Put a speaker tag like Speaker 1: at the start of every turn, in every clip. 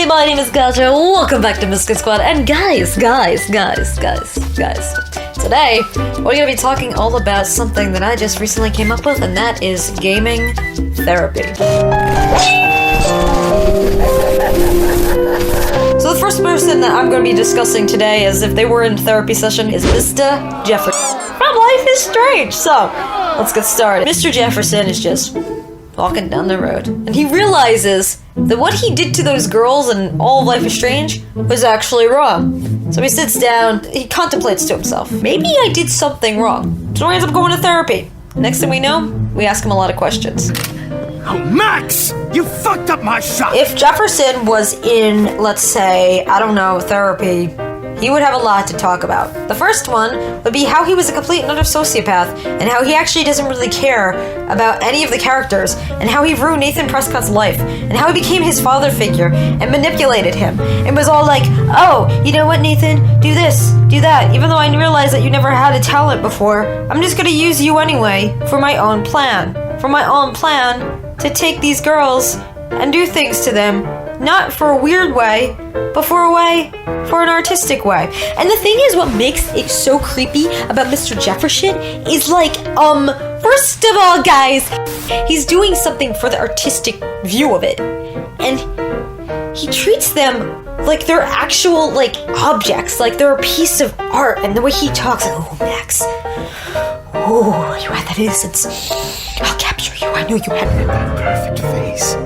Speaker 1: everybody, my name is Gotcha. Welcome back to Misfit Squad. And guys, today we're gonna be talking all about something that I just recently came up with, and that is gaming therapy. So the first person that I'm gonna be discussing today, as if they were in a therapy session, is Mr. Jefferson from Life is Strange. So let's get started. Mr. Jefferson is just walking down the road, and he realizes that what he did to those girls in all of Life is Strange was actually wrong. So he sits down, he contemplates to himself, maybe I did something wrong. So he ends up going to therapy. Next thing we know, we ask him a lot of questions.
Speaker 2: Oh, Max! You fucked up my shot!
Speaker 1: If Jefferson was in, let's say, I don't know, therapy, he would have a lot to talk about. The first one would be how he was a complete and utter sociopath, and how he actually doesn't really care about any of the characters, and how he ruined Nathan Prescott's life, and how he became his father figure, and manipulated him, and was all like, oh, you know what, Nathan? Do this, do that, even though I realized that you never had a talent before. I'm just gonna use you anyway for my own plan. To take these girls and do things to them, not for a weird way, but for an artistic way. And the thing is, what makes it so creepy about Mr. Jefferson is like, first of all, guys, he's doing something for the artistic view of it. And he treats them like they're actual, like, objects, like they're a piece of art. And the way he talks, like, oh, Max, oh, you had that innocence. I'll capture you. I knew you had
Speaker 2: That perfect face.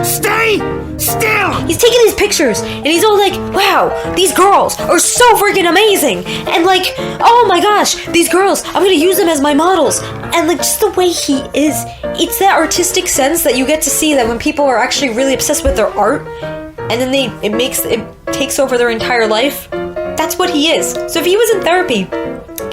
Speaker 2: Stay still!
Speaker 1: He's taking his pictures, and he's all like, wow, these girls are so freaking amazing! And like, oh my gosh, these girls, I'm gonna use them as my models. And like, just the way he is, it's that artistic sense that you get to see that when people are actually really obsessed with their art, and then it takes over their entire life, that's what he is. So if he was in therapy,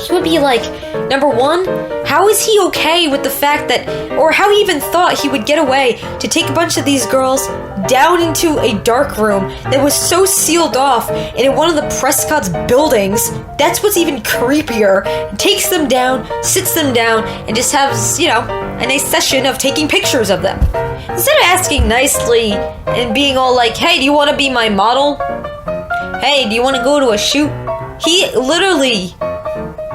Speaker 1: he would be like, number one, how is he okay with the fact that, or how he even thought he would get away to take a bunch of these girls down into a dark room that was so sealed off and in one of the Prescott's buildings? That's what's even creepier. Takes them down, sits them down, and just has, a nice session of taking pictures of them. Instead of asking nicely and being all like, hey, do you want to be my model? Hey, do you want to go to a shoot? He literally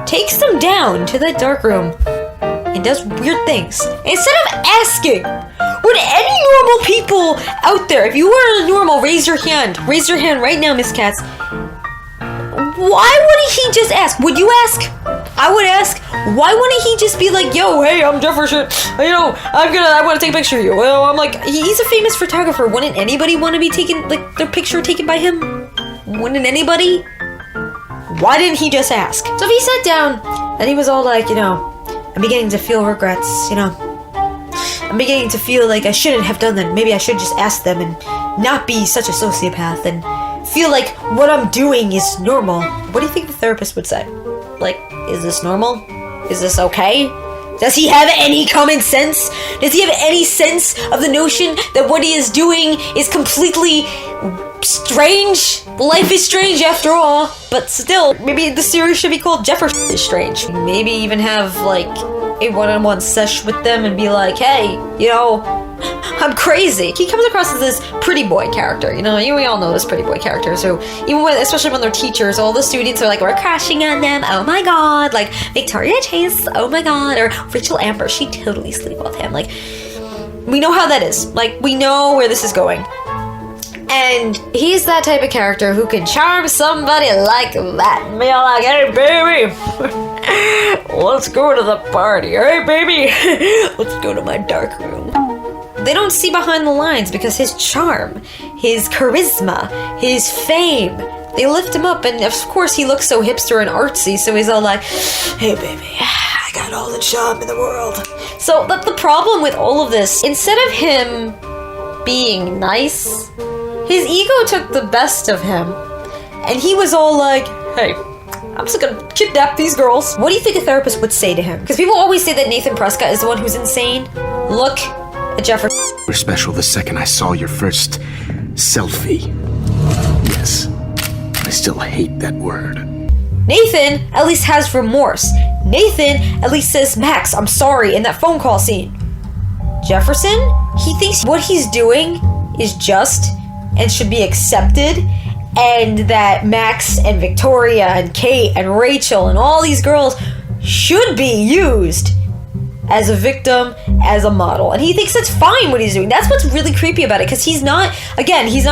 Speaker 1: takes them down to that dark room and does weird things. Instead of asking, would any normal people out there, if you were normal, raise your hand right now, Miss Katz. Why wouldn't he just ask? Would you ask? I would ask, why wouldn't he just be like, yo, hey, I'm Jefferson, I want to take a picture of you. Well, I'm like, he's a famous photographer. Wouldn't anybody want to be taken, like, their picture taken by him? Wouldn't anybody? Why didn't he just ask? So if he sat down and he was all like, I'm beginning to feel regrets, I'm beginning to feel like I shouldn't have done that. Maybe I should just ask them and not be such a sociopath and feel like what I'm doing is normal. What do you think the therapist would say? Like, is this normal? Is this okay? Does he have any common sense? Does he have any sense of the notion that what he is doing is completely strange? Life is strange after all. But still, maybe the series should be called Jefferson is Strange. Maybe even have like a one-on-one sesh with them and be like, hey, I'm crazy. He comes across as this pretty boy character, we all know this pretty boy character. So especially when they're teachers, all the students are like, we're crashing on them. Oh my god. Like Victoria Chase. Oh my god. Or Rachel Amber. She totally sleep with him. Like, we know how that is. Like, we know where this is going. And he's that type of character who can charm somebody like that. And be like, hey baby, let's go to the party. Hey baby, let's go to my dark room. They don't see behind the lines because his charm, his charisma, his fame, they lift him up. And of course he looks so hipster and artsy, so he's all like, hey baby, I got all the charm in the world. So the problem with all of this, instead of him being nice, his ego took the best of him. And he was all like, hey, I'm just gonna kidnap these girls. What do you think a therapist would say to him? Because people always say that Nathan Prescott is the one who's insane. Look at Jefferson.
Speaker 2: We're special the second I saw your first selfie. Yes, I still hate that word.
Speaker 1: Nathan at least has remorse. Nathan at least says, Max, I'm sorry, in that phone call scene. Jefferson, he thinks what he's doing is just and should be accepted, and that Max and Victoria and Kate and Rachel and all these girls should be used as a victim, as a model. And he thinks that's fine what he's doing. That's what's really creepy about it, because he's not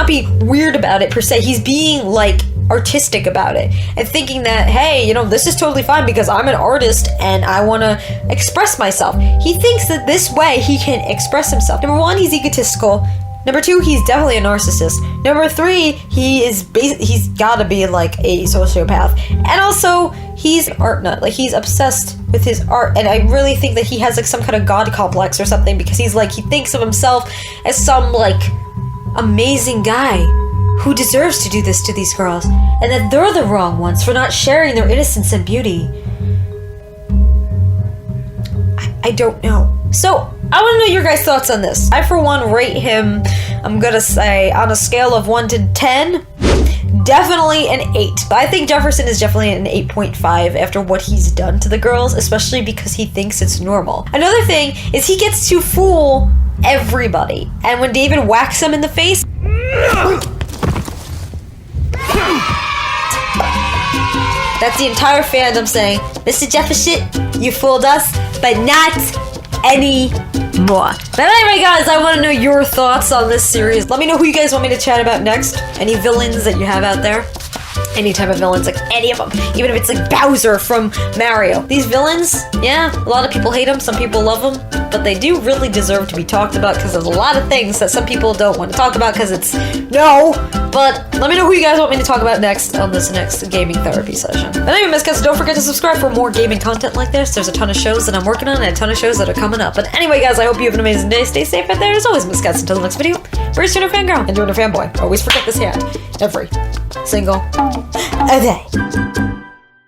Speaker 1: being weird about it per se. He's being like artistic about it and thinking that, hey, you know, this is totally fine because I'm an artist and I want to express myself. He thinks that this way he can express himself. Number one, he's egotistical. Number two, he's definitely a narcissist. Number three, he's got to be like a sociopath. And also, he's an art nut. Like, he's obsessed with his art. And I really think that he has like some kind of god complex or something, because he's like, he thinks of himself as some like amazing guy who deserves to do this to these girls, and that they're the wrong ones for not sharing their innocence and beauty. I don't know. So, I want to know your guys' thoughts on this. I, for one, rate him, I'm gonna say, on a scale of 1 to 10, definitely an 8. But I think Jefferson is definitely an 8.5 after what he's done to the girls, especially because he thinks it's normal. Another thing is he gets to fool everybody. And when David whacks him in the face, that's the entire fandom saying, Mr. Jefferson, you fooled us, but not anymore. But anyway, guys, I want to know your thoughts on this series. Let me know who you guys want me to chat about next. Any villains that you have out there. Any type of villains, like any of them. Even if it's like Bowser from Mario. These villains, yeah, a lot of people hate them, some people love them, but they do really deserve to be talked about, because there's a lot of things that some people don't want to talk about because it's no. But let me know who you guys want me to talk about next on this next gaming therapy session. But anyway, Miss Guys, don't forget to subscribe for more gaming content like this. There's a ton of shows that I'm working on and a ton of shows that are coming up. But anyway, guys, I hope you have an amazing day. Stay safe out there. As always, Miss Guys, until the next video, Brace your inner fangirl and doing a fanboy. Always forget this hat every single day.